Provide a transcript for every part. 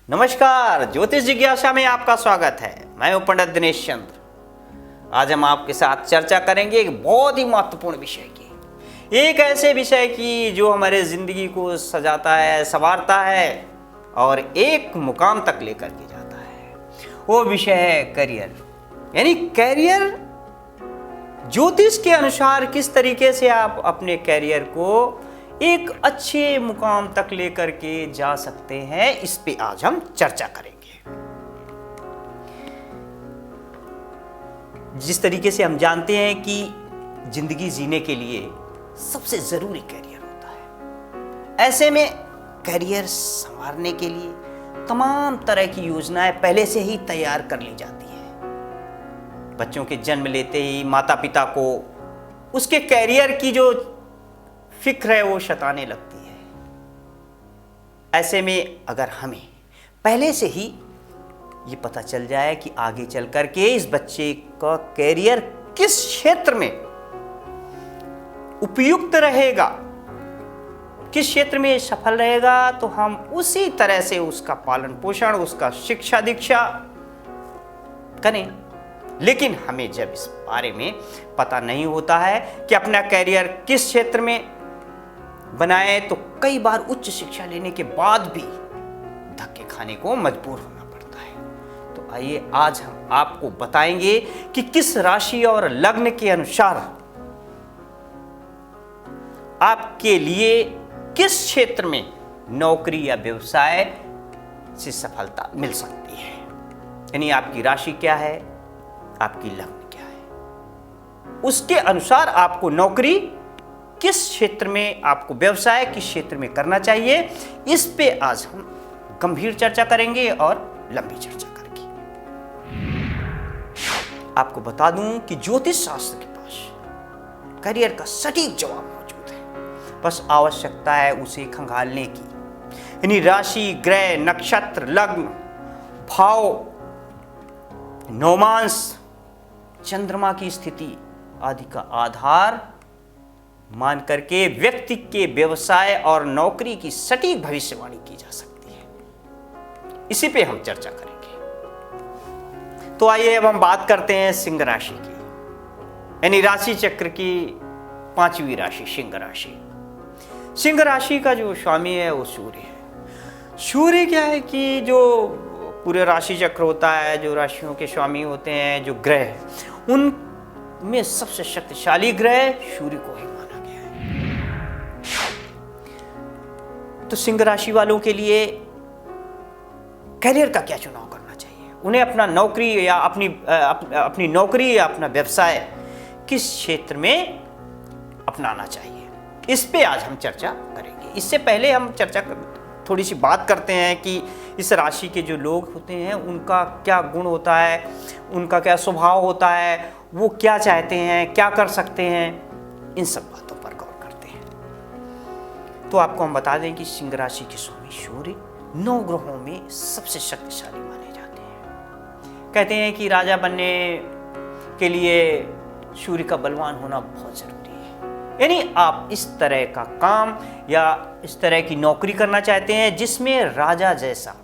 नमस्कार, ज्योतिष जिज्ञासा में आपका स्वागत है। मैं हूं पंडित दिनेश चंद्र। आज हम आपके साथ चर्चा करेंगे एक बहुत ही महत्वपूर्ण विषय की, एक ऐसे विषय की जो हमारे जिंदगी को सजाता है, संवारता है और एक मुकाम तक लेकर के जाता है। वो विषय है करियर। यानी करियर, ज्योतिष के अनुसार किस तरीके से आप अपने करियर को एक अच्छे मुकाम तक लेकर के जा सकते हैं, इस पे आज हम चर्चा करेंगे। जिस तरीके से हम जानते हैं कि जिंदगी जीने के लिए सबसे जरूरी करियर होता है, ऐसे में करियर संवारने के लिए तमाम तरह की योजनाएं पहले से ही तैयार कर ली जाती हैं। बच्चों के जन्म लेते ही माता पिता को उसके करियर की जो फिक्र है वो सताने लगती है। ऐसे में अगर हमें पहले से ही ये पता चल जाए कि आगे चल करके इस बच्चे का करियर किस क्षेत्र में उपयुक्त रहेगा, किस क्षेत्र में सफल रहेगा, तो हम उसी तरह से उसका पालन पोषण, उसका शिक्षा दीक्षा करें। लेकिन हमें जब इस बारे में पता नहीं होता है कि अपना करियर किस क्षेत्र में बनाए, तो कई बार उच्च शिक्षा लेने के बाद भी धक्के खाने को मजबूर होना पड़ता है। तो आइए आज हम आपको बताएंगे कि किस राशि और लग्न के अनुसार आपके लिए किस क्षेत्र में नौकरी या व्यवसाय से सफलता मिल सकती है। यानी आपकी राशि क्या है, आपकी लग्न क्या है, उसके अनुसार आपको नौकरी किस क्षेत्र में, आपको व्यवसाय किस क्षेत्र में करना चाहिए, इस पे आज हम गंभीर चर्चा करेंगे और लंबी चर्चा करेंगे। आपको बता दूं कि ज्योतिष शास्त्र के पास करियर का सटीक जवाब मौजूद है, बस आवश्यकता है उसे खंगालने की। यानी राशि, ग्रह, नक्षत्र, लग्न, भाव, नवमांश, चंद्रमा की स्थिति आदि का आधार मान करके व्यक्ति के व्यवसाय और नौकरी की सटीक भविष्यवाणी की जा सकती है। इसी पे हम चर्चा करेंगे। तो आइए अब हम बात करते हैं सिंह राशि की, यानी राशि चक्र की 5वीं राशि सिंह राशि। सिंह राशि का जो स्वामी है वो सूर्य है। सूर्य क्या है कि जो पूरे राशि चक्र होता है, जो राशियों के स्वामी होते हैं, जो ग्रह है, उनमें सबसे शक्तिशाली ग्रह सूर्य को ही माना गया है। तो सिंह राशि वालों के लिए करियर का क्या चुनाव करना चाहिए, उन्हें अपना नौकरी या अपनी नौकरी या अपना व्यवसाय किस क्षेत्र में अपनाना चाहिए, इस पे आज हम चर्चा करेंगे। इससे पहले हम थोड़ी सी बात करते हैं कि इस राशि के जो लोग होते हैं उनका क्या गुण होता है, उनका क्या स्वभाव होता है, वो क्या चाहते हैं, क्या कर सकते हैं, इन सब बातों पर गौर करते हैं। तो आपको हम बता दें कि सिंह राशि के स्वामी सूर्य 9 ग्रहों में सबसे शक्तिशाली माने जाते हैं। कहते हैं कि राजा बनने के लिए सूर्य का बलवान होना बहुत जरूरी है। यानी आप इस तरह का काम या इस तरह की नौकरी करना चाहते हैं जिसमें राजा जैसा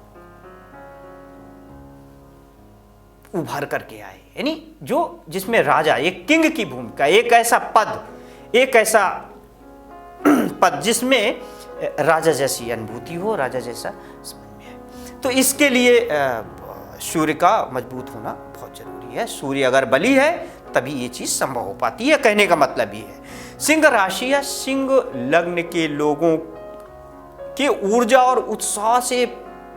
उभर करके आए, यानी जिसमें राजा, एक किंग की भूमिका, एक ऐसा पद जिसमें राजा जैसी अनुभूति हो, राजा जैसा समझ में आए। तो इसके लिए सूर्य का मजबूत होना बहुत जरूरी है। सूर्य अगर बली है तभी ये चीज संभव हो पाती है। कहने का मतलब ये है, सिंह राशि या सिंह लग्न के लोगों के ऊर्जा और उत्साह से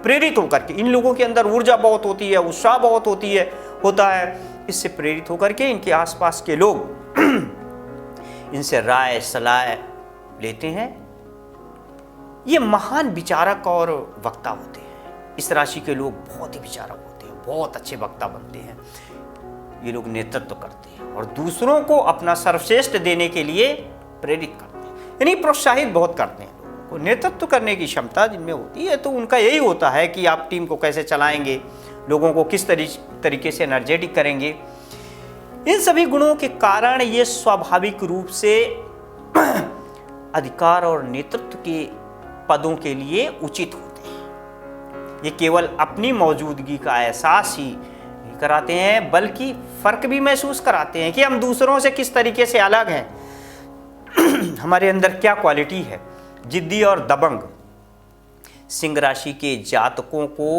प्रेरित होकर के, इन लोगों के अंदर ऊर्जा बहुत होती है, उत्साह बहुत होता है। इससे प्रेरित होकर के इनके आसपास के लोग इनसे राय सलाह लेते हैं। ये महान विचारक और वक्ता होते हैं। इस राशि के लोग बहुत ही विचारक होते हैं, बहुत अच्छे वक्ता बनते हैं। ये लोग नेतृत्व करते हैं और दूसरों को अपना सर्वश्रेष्ठ देने के लिए प्रेरित करते हैं, यानी प्रोत्साहित बहुत करते हैं। लोगों को नेतृत्व करने की क्षमता जिनमें होती है, तो उनका यही होता है कि आप टीम को कैसे चलाएंगे, लोगों को किस तरीके से एनर्जेटिक करेंगे। इन सभी गुणों के कारण ये स्वाभाविक रूप से अधिकार और नेतृत्व के पदों के लिए उचित होते हैं। ये केवल अपनी मौजूदगी का एहसास ही नहीं कराते हैं, बल्कि फर्क भी महसूस कराते हैं कि हम दूसरों से किस तरीके से अलग हैं। हमारे अंदर क्या क्वालिटी है। जिद्दी और दबंग सिंह राशि के जातकों को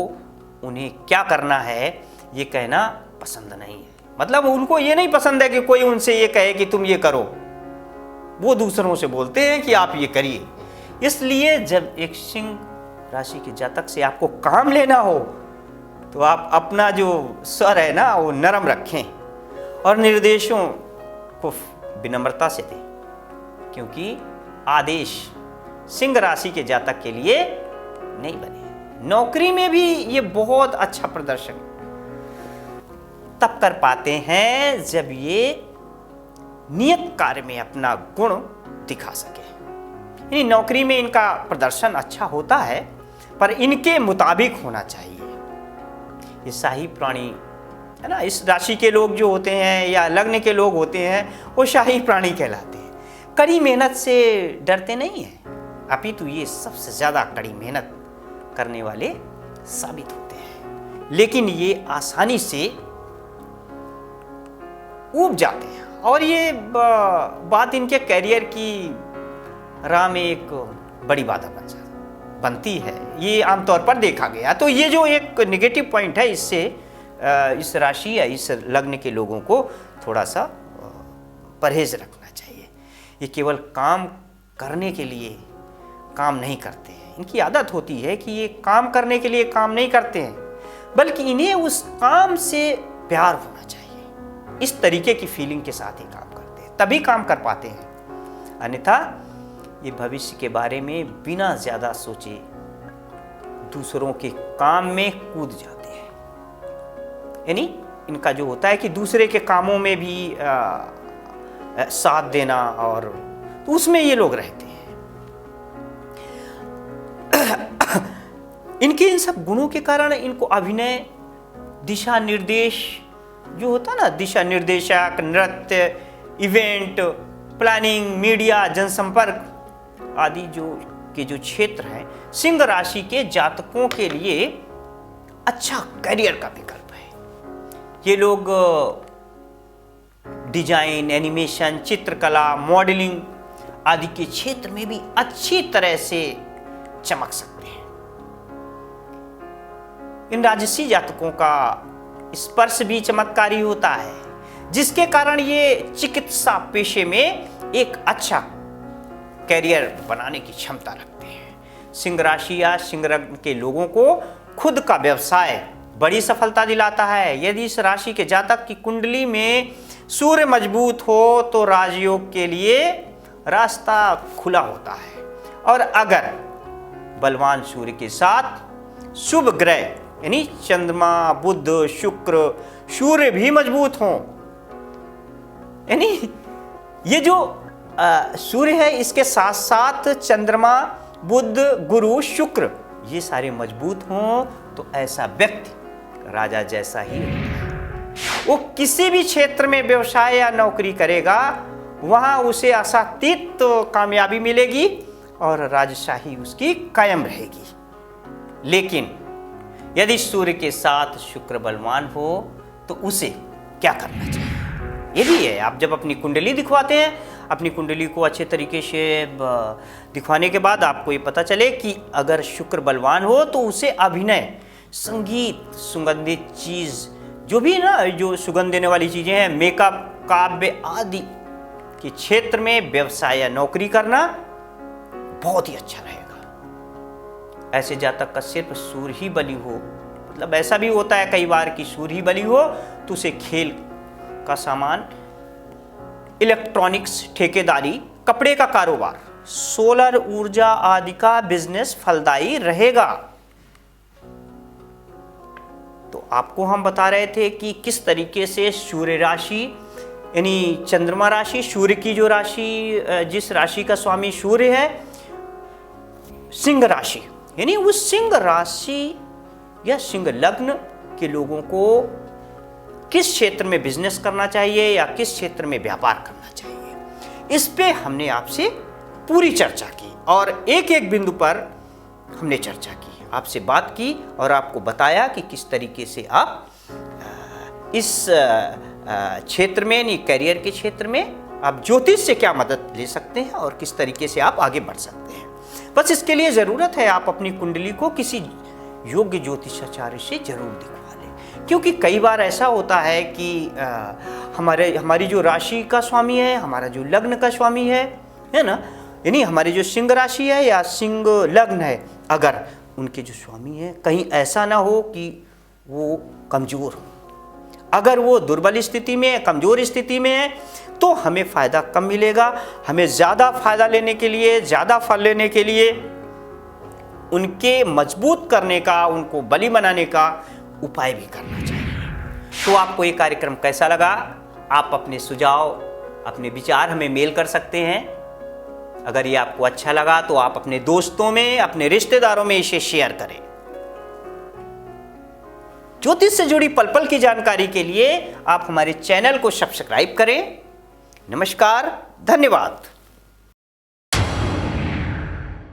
उन्हें क्या करना है ये कहना पसंद नहीं है। मतलब उनको ये नहीं पसंद है कि कोई उनसे ये कहे कि तुम ये करो, वो दूसरों से बोलते हैं कि आप ये करिए। इसलिए जब एक सिंह राशि के जातक से आपको काम लेना हो तो आप अपना जो स्वर है ना वो नरम रखें और निर्देशों को विनम्रता से दें, क्योंकि आदेश सिंह राशि के जातक के लिए नहीं बने। नौकरी में भी ये बहुत अच्छा प्रदर्शन तब कर पाते हैं जब ये नियत कार्य में अपना गुण दिखा सके। यानी नौकरी में इनका प्रदर्शन अच्छा होता है, पर इनके मुताबिक होना चाहिए। ये शाही प्राणी है ना, इस राशि के लोग जो होते हैं या लग्न के लोग होते हैं वो शाही प्राणी कहलाते हैं। कड़ी मेहनत से डरते नहीं हैं, अपितु ये सबसे ज्यादा कड़ी मेहनत करने वाले साबित होते हैं। लेकिन ये आसानी से ऊब जाते हैं और ये बात इनके करियर की राह में एक बड़ी बाधा बनती है। ये आमतौर पर देखा गया। तो ये जो एक नेगेटिव पॉइंट है, इससे इस राशि या इस लग्न के लोगों को थोड़ा सा परहेज रखना चाहिए। ये केवल काम करने के लिए काम नहीं करते हैं। इनकी आदत होती है कि ये काम करने के लिए काम नहीं करते हैं, बल्कि इन्हें उस काम से प्यार होना चाहिए। इस तरीके की फीलिंग के साथ ही काम करते हैं, तभी काम कर पाते हैं। अन्यथा ये भविष्य के बारे में बिना ज्यादा सोचे दूसरों के काम में कूद जाते हैं। यानी इनका जो होता है कि दूसरे के कामों में भी साथ देना, और तो उसमें ये लोग रहते हैं। इनके इन सब गुणों के कारण इनको अभिनय, दिशा निर्देश जो होता ना, दिशा निर्देशक, नृत्य, इवेंट प्लानिंग, मीडिया, जनसंपर्क आदि जो क्षेत्र हैं, सिंह राशि के जातकों के लिए अच्छा करियर का विकल्प है। ये लोग डिजाइन, एनिमेशन, चित्रकला, मॉडलिंग आदि के क्षेत्र में भी अच्छी तरह से चमक सकते हैं। इन राजसी जातकों का स्पर्श भी चमत्कारी होता है, जिसके कारण ये चिकित्सा पेशे में एक अच्छा कैरियर बनाने की क्षमता रखते हैं। सिंह राशि या सिंह लग्न के लोगों को खुद का व्यवसाय बड़ी सफलता दिलाता है। यदि इस राशि के जातक की कुंडली में सूर्य मजबूत हो तो राजयोग के लिए रास्ता खुला होता है। और अगर बलवान सूर्य के साथ शुभ ग्रह यानी चंद्रमा, बुध, शुक्र, सूर्य भी मजबूत हों, यानी ये जो सूर्य है इसके साथ साथ चंद्रमा, बुध, गुरु, शुक्र ये सारे मजबूत हों तो ऐसा व्यक्ति राजा जैसा ही होता है। वो किसी भी क्षेत्र में व्यवसाय या नौकरी करेगा वहां उसे असातीत तो कामयाबी मिलेगी और राजशाही उसकी कायम रहेगी। लेकिन यदि सूर्य के साथ शुक्र बलवान हो तो उसे क्या करना चाहिए? ये भी है, आप जब अपनी कुंडली दिखवाते हैं, अपनी कुंडली को अच्छे तरीके से दिखवाने के बाद आपको ये पता चले कि अगर शुक्र बलवान हो तो उसे अभिनय, संगीत, सुगंधित चीज जो भी ना, जो सुगंध देने वाली चीजें हैं, मेकअप, काव्य आदि के क्षेत्र में व्यवसाय या नौकरी करना बहुत ही अच्छा रहेगा। ऐसे जातक का सिर्फ सूर्य ही बली हो, मतलब ऐसा भी होता है कई बार कि सूर्य ही बली हो तो उसे खेल का सामान, इलेक्ट्रॉनिक्स, ठेकेदारी, कपड़े का कारोबार, सोलर ऊर्जा आदि का बिजनेस फलदायी रहेगा। तो आपको हम बता रहे थे कि किस तरीके से सूर्य राशि यानी चंद्रमा राशि, सूर्य की जो राशि, जिस राशि का स्वामी सूर्य है, सिंह राशि, यानी उस सिंह राशि या सिंह लग्न के लोगों को किस क्षेत्र में बिजनेस करना चाहिए या किस क्षेत्र में व्यापार करना चाहिए, इस पे हमने आपसे पूरी चर्चा की और एक एक बिंदु पर हमने चर्चा की। आपसे बात की और आपको बताया कि किस तरीके से आप इस क्षेत्र में, यानी करियर के क्षेत्र में आप ज्योतिष से क्या मदद ले सकते हैं और किस तरीके से आप आगे बढ़ सकते हैं। बस इसके लिए ज़रूरत है आप अपनी कुंडली को किसी योग्य ज्योतिषाचार्य से जरूर दिखवा लें, क्योंकि कई बार ऐसा होता है कि हमारी जो राशि का स्वामी है, हमारा जो लग्न का स्वामी है ना, यानी हमारी जो सिंह राशि है या सिंह लग्न है, अगर उनके जो स्वामी है कहीं ऐसा ना हो कि वो कमज़ोर हो, अगर वो दुर्बल स्थिति में है, कमज़ोर स्थिति में है, तो हमें फ़ायदा कम मिलेगा। हमें ज़्यादा फ़ायदा लेने के लिए, ज़्यादा फल लेने के लिए उनके मजबूत करने का, उनको बली बनाने का उपाय भी करना चाहिए। तो आपको ये कार्यक्रम कैसा लगा? आप अपने सुझाव, अपने विचार हमें मेल कर सकते हैं। अगर ये आपको अच्छा लगा तो आप अपने दोस्तों में, अपने रिश्तेदारों में इसे शेयर करें। ज्योतिष से जुड़ी पल पल की जानकारी के लिए आप हमारे चैनल को सब्सक्राइब करें। नमस्कार, धन्यवाद।